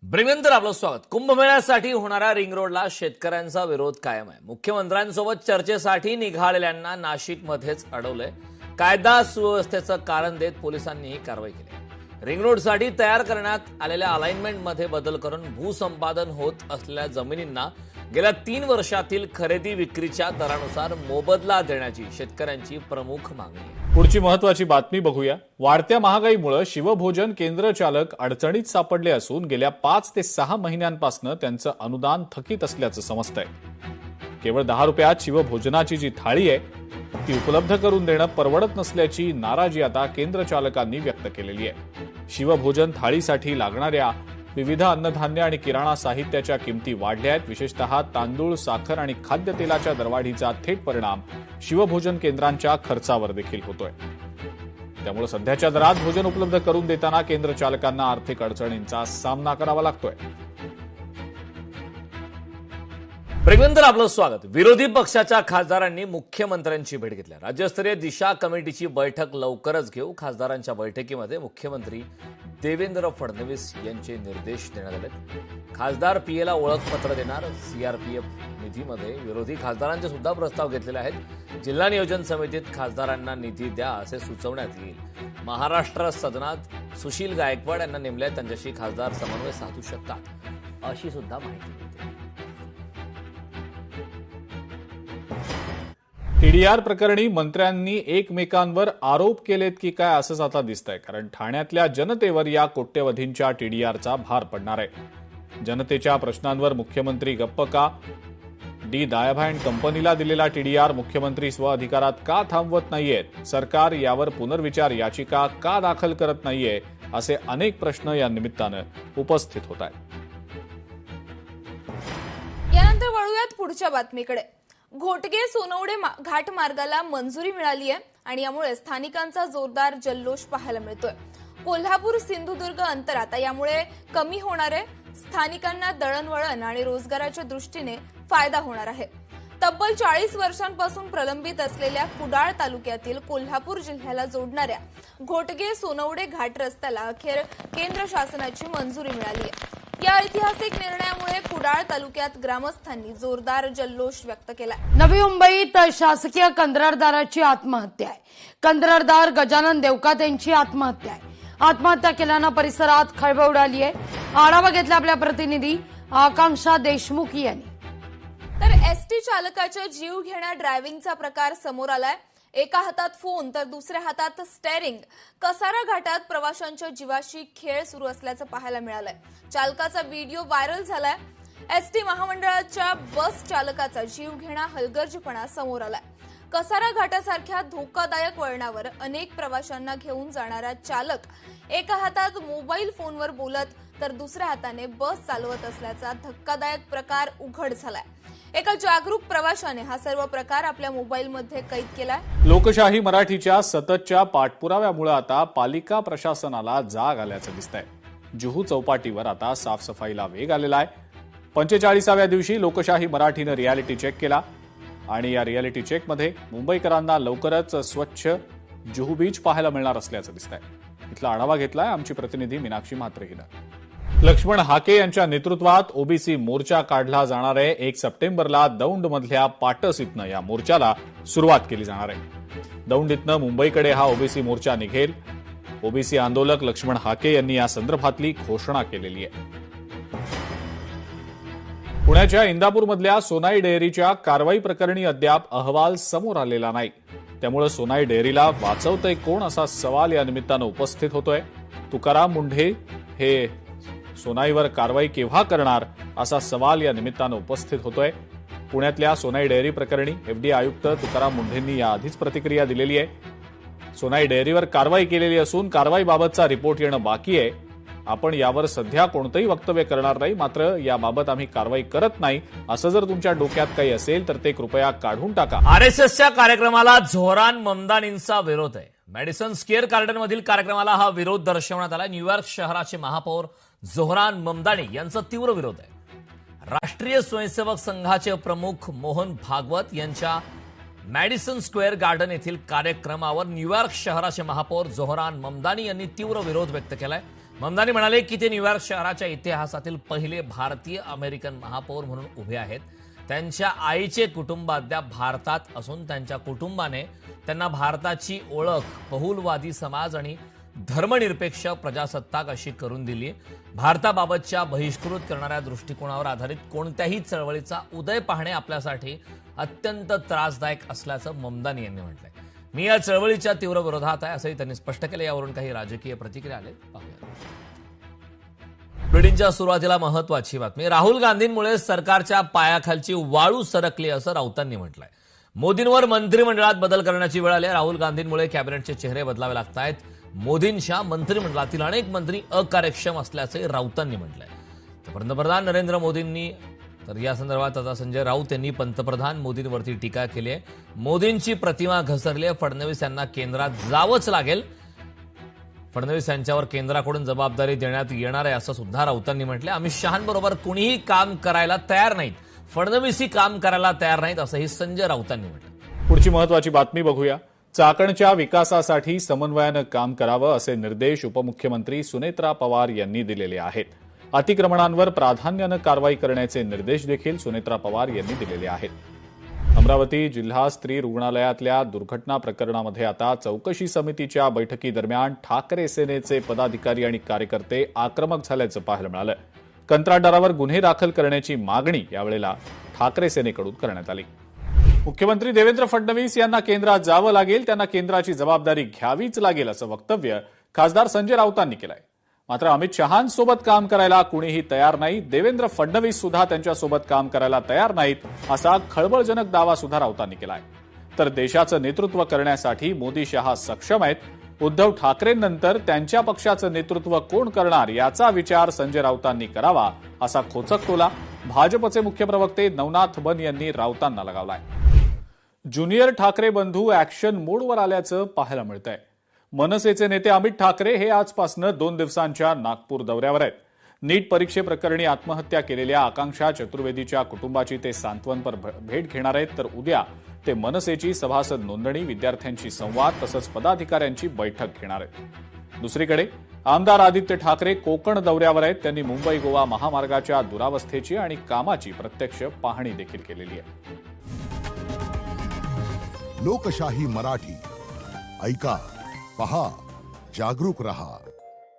ब्रिगेंतर आपलं स्वागत। कुंभमेळ्यासाठी होणाऱ्या रिंग रोडला शेतकऱ्यांचा विरोध कायम आहे। मुख्यमंत्र्यांसोबत चर्चेसाठी निघालेल्यांना नाशिकमध्येच अडवलंय। कायदा सुव्यवस्थेचं कारण देत पोलिसांनी ही कारवाई केली। रिंग रोडसाठी तयार करण्यात आलेल्या अलाइनमेंटमध्ये बदल करून भूसंपादन होत असलेल्या जमिनींना गेल्या 3 वर्षातील खरेदी विक्रीच्या दरानुसार मोबदला देण्याची शेतकऱ्यांची प्रमुख मागणी आहे। पुढची महत्त्वाची बातमी बघूया। वाढत्या महागाईमुळे शिवभोजन केंद्र चालक अडचणीत सापडले असून गेल्या 5 ते 6 महिन्यांपासून त्यांचं अनुदान थकीत असल्याचं समजतंय। केवळ 10 रुपयात शिवभोजनाची जी थाळी आहे ती उपलब्ध करून देणं परवडत नसल्याची नाराजी आता केंद्र चालकांनी व्यक्त केलेली आहे। शिवभोजन थाळीसाठी लागणाऱ्या विविध अन्नधान्य आणि किराणा साहित्याच्या किमती वाढल्या आहेत। विशेषतः तांदूळ, साखर आणि खाद्यतेलाच्या दरवाढीचा थेट परिणाम शिवभोजन केंद्रांच्या खर्चावर देखील होतोय। त्यामुळे सध्याच्या दरात भोजन उपलब्ध करून देताना केंद्र चालकांना आर्थिक अडचणींचा सामना करावा लागतोय। ब्रिगेंतर आपलं स्वागत। विरोधी पक्षाच्या खासदारांनी मुख्यमंत्र्यांची भेट घेतली। राज्यस्तरीय दिशा कमिटीची बैठक लवकरच घेऊ। खासदारांच्या बैठकीमध्ये मुख्यमंत्री देवेंद्र फडणवीस यांचे निर्देश देण्यात आले। खासदार पीएला ओळखपत्र देणार। सीआरपीएफ निधीमध्ये विरोधी खासदारांचे सुद्धा प्रस्ताव घेतलेले आहेत। जिल्हा नियोजन समितीत खासदारांना निधी द्या असे सुचवण्यात येईल। महाराष्ट्र सदनात सुशील गायकवाड यांना नेमले, त्यांच्याशी खासदार समन्वय साधू शकतात अशी सुद्धा माहिती मिळते। टीडीआर प्रकरणी मंत्र्यांनी एकमेकांवर आरोप केलेत की काय असंच आता दिसतंय, कारण ठाण्यातल्या जनतेवर या कोट्यवधींच्या टीडीआरचा भार पडणार आहे। जनतेच्या प्रश्नांवर मुख्यमंत्री गप्प का? डी दायभाय अँड कंपनीला दिलेला टीडीआर मुख्यमंत्री स्वअधिकारात का थांबवत नाहीयेत? सरकार यावर पुनर्विचार याचिका का दाखल करत नाहीये? असे अनेक प्रश्न या निमित्तानं उपस्थित होत आहेत। यानंतर वळूयात पुढच्या बातमीकडे। घोटगे सोनवडे घाट मार्गाला मंजुरी मिळाली आहे आणि यामुळे स्थानिकांचा जोरदार जल्लोष पाहायला मिळतोय। कोल्हापूर सिंधुदुर्ग अंतर आता यामुळे कमी होणार आहे। स्थानिकांना दळणवळण आणि रोजगाराच्या दृष्टीने फायदा होणार आहे। तब्बल 40 वर्षांपासून प्रलंबित असलेल्या कुडाळ तालुक्यातील कोल्हापूर जिल्ह्याला जोडणाऱ्या घोटगे सोनवडे घाट रस्त्याला अखेर केंद्र शासनाची मंजुरी मिळाली आहे। या ऐतिहासिक निर्णयामुळे कुडाळ तालुक्यात ग्रामस्थांनी जोरदार जल्लोष व्यक्त केला। नवी मुंबईत शासकीय कंत्राटदाराची आत्महत्या आहे। कंत्राटदार गजानन देवकात यांची आत्महत्या आहे। आत्महत्या केल्यानं परिसरात खळबळ उडाली आहे। आढावा घेतला आपल्या प्रतिनिधी आकांक्षा देशमुख यांनी। तर एसटी चालकाच्या जीव घेण्या ड्रायव्हिंगचा प्रकार समोर आलाय। एका हातात फोन तर दुसऱ्या हातात स्टेअरिंग। कसारा घाटात प्रवाशांच्या जीवाशी खेळ सुरू असल्याचं पाहायला मिळालंय। चालकाचा व्हिडिओ व्हायरल झालाय। एसटी महामंडळाच्या बस चालकाचा जीव घेणा हलगर्जीपणा समोर आलाय। कसारा घाटासारख्या धोकादायक वळणावर अनेक प्रवाशांना घेऊन जाणारा चालक एका हातात मोबाईल फोनवर बोलत तर दुसऱ्या हाताने बस चालवत असल्याचा धक्कादायक प्रकार उघड झालाय। एका जागरूक प्रवाशाने हा सर्व प्रकार आपल्या मोबाईलमध्ये कैद केलाय। लोकशाही मराठीच्या सततच्या पाठपुराव्यामुळे आता पालिका प्रशासनाला जाग आल्याचं दिसतंय। जुहू चौपाटीवर आता साफसफाईला वेग आलेला आहे। 45व्या दिवशी लोकशाही मराठीनं रियालिटी चेक केला आणि या रियालिटी चेकमध्ये मुंबईकरांना लवकरच स्वच्छ जुहू बीच पाहायला मिळणार असल्याचं दिसतंय। इथला आढावा घेतलाय आमची प्रतिनिधी मीनाक्षी म्हात्रे हिनं। लक्ष्मण हाके यांच्या नेतृत्वात ओबीसी मोर्चा काढला जाणार आहे। 1 सप्टेंबरला दौंडमधल्या पाटस इथनं या मोर्चाला सुरुवात केली जाणार आहे। दौंड इथनं मुंबईकडे हा ओबीसी मोर्चा निघेल। ओबीसी आंदोलक लक्ष्मण हाके यांनी या संदर्भातली घोषणा केलेली आहे। पुण्याच्या इंदापूरमधल्या सोनाई डेअरीच्या कारवाई प्रकरणी अद्याप अहवाल समोर आलेला नाही। त्यामुळे सोनाई डेअरीला वाचवतंय कोण असा सवाल या निमित्तानं उपस्थित होतोय। तुकाराम मुंढे हे सोनाईवर कारवाई केव्हा करणार असा सवाल या निमित्तानं उपस्थित होतोय। पुण्यातल्या सोनाई डेअरी प्रकरणी एफडीए आयुक्त तुकाराम मुंढेंनी याआधीच प्रतिक्रिया दिलेली आहे। सोनाई डेअरीवर कारवाई केलेली असून कारवाईबाबतचा रिपोर्ट येणं बाकी आहे। आपण यावर सध्या कोणतंही वक्तव्य करणार नाही, मात्र याबाबत आम्ही कारवाई करत नाही असं जर तुमच्या डोक्यात काही असेल तर ते कृपया काढून टाका। आरएसएसच्या कार्यक्रमाला झोहरान ममदानींचा विरोध आहे। मॅडिसन स्क्वेअर गार्डनमधील कार्यक्रमाला हा विरोध दर्शवण्यात आला। न्यूयॉर्क शहराचे महापौर झोहरान ममदानी यांचा तीव्र विरोध आहे। राष्ट्रीय स्वयंसेवक संघाचे प्रमुख मोहन भागवत यांच्या मॅडिसन स्क्वेअर गार्डन येथील कार्यक्रमावर न्यूयॉर्क शहराचे महापौर झोहरान ममदानी यांनी तीव्र विरोध व्यक्त केलाय। ममदानी म्हणाले की ते न्यूयॉर्क शहराच्या इतिहासातील पहिले भारतीय अमेरिकन महापौर म्हणून उभे आहेत. त्यांच्या आईचे कुटुंब अद्याप भारतात असून त्यांच्या कुटुंबाने त्यांना भारताची ओळख बहुलवादी समाज आणि धर्मनिरपेक्ष प्रजासत्ताक अशी करून दिली. भारताबाबतच्या बहिष्कृत करणाऱ्या दृष्टिकोनावर आधारित कोणत्याही चळवळीचा उदय पाहणे आपल्यासाठी अत्यंत त्रासदायक असल्याचं ममदानी यांनी म्हटलंय. मी या चळवळीच्या तीव्र विरोधात आहे असंही त्यांनी स्पष्ट केलं. यावरून काही राजकीय प्रतिक्रिया आले पाहूया. बुलेटिनच्या सुरुवातीला महत्वाची बातमी. राहुल गांधींमुळे सरकारच्या पायाखालची वाळू सरकली असं राऊतांनी म्हटलंय. मोदींवर मंत्रिमंडळात बदल करण्याची वेळ आली. राहुल गांधींमुळे कॅबिनेटचे चेहरे बदलावे लागत आहेत. मोदींच्या मंत्रिमंडळातील अनेक मंत्री अकार्यक्षम असल्याचे राऊतांनी म्हटलंय. तर पंतप्रधान नरेंद्र मोदींनी तर या संदर्भात आता संजय राऊत यांनी पंतप्रधान मोदींवरती टीका केली आहे. मोदींची प्रतिमा घसरली आहे. फडणवीस यांना केंद्रात जावंच लागेल. फडणवीस यांच्यावर केंद्राकडून जबाबदारी देण्यात येणार आहे असं सुद्धा राऊतांनी म्हटलं. अमित शहांबरोबर कुणीही काम करायला तयार नाहीत. फडणवीसही काम करायला तयार नाहीत असंही संजय राऊतांनी म्हटलं. पुढची महत्वाची बातमी बघूया. चाकणच्या विकासासाठी समन्वयानं काम करावं असे निर्देश उपमुख्यमंत्री सुनेत्रा पवार यांनी दिलेले आहेत. अतिक्रमणांवर प्राधान्यानं कारवाई करण्याचे निर्देश देखील सुनेत्रा पवार यांनी दिलेले आहेत. अमरावती जिल्हा स्त्री रुग्णालयातल्या दुर्घटना प्रकरणामध्ये आता चौकशी समितीच्या बैठकीदरम्यान ठाकरे सेनेचे पदाधिकारी आणि कार्यकर्ते आक्रमक झाल्याचं पाहायला मिळालं. कंत्राटदारावर गुन्हे दाखल करण्याची मागणी यावेळेला ठाकरे सेनेकडून करण्यात आली. मुख्यमंत्री देवेंद्र फडणवीस यांना केंद्रात जावं लागेल, त्यांना केंद्राची जबाबदारी घ्यावीच लागेल असं वक्तव्य खासदार संजय राऊतांनी केलंय. मात्र अमित शहांसोबत काम करायला कुणीही तयार नाही. देवेंद्र फडणवीस सुद्धा त्यांच्यासोबत काम करायला तयार नाहीत असा खळबळजनक दावा सुद्धा राऊतांनी केलाय. तर देशाचं नेतृत्व करण्यासाठी मोदी शहा सक्षम आहेत. उद्धव ठाकरेंनंतर त्यांच्या पक्षाचं नेतृत्व कोण करणार याचा विचार संजय राऊतांनी करावा असा खोचक टोला भाजपचे मुख्य प्रवक्ते नवनाथ बन यांनी राऊतांना लगावलाय. ज्युनियर ठाकरे बंधू ऍक्शन मोडवर आल्याचं पाहायला मिळतंय. मनसेचे नेते अमित ठाकरे हे आजपासून 2 दिवसांच्या नागपूर दौऱ्यावर आहेत. नीट परीक्षेप्रकरणी आत्महत्या केलेल्या आकांक्षा चतुर्वेदीच्या कुटुंबाची ते सांत्वनपर भेट घेणार आहेत. तर उद्या ते मनसेची सभासद नोंदणी, विद्यार्थ्यांशी संवाद तसंच पदाधिकाऱ्यांची बैठक घेणार आहेत. दुसरीकडे आमदार आदित्य ठाकरे कोकण दौऱ्यावर आहेत. त्यांनी मुंबई गोवा महामार्गाच्या दुरावस्थेची आणि कामाची प्रत्यक्ष पाहणी देखील केलेली आहे. लोकशाही मराठी ऐका, पहा, जागरूक रहा.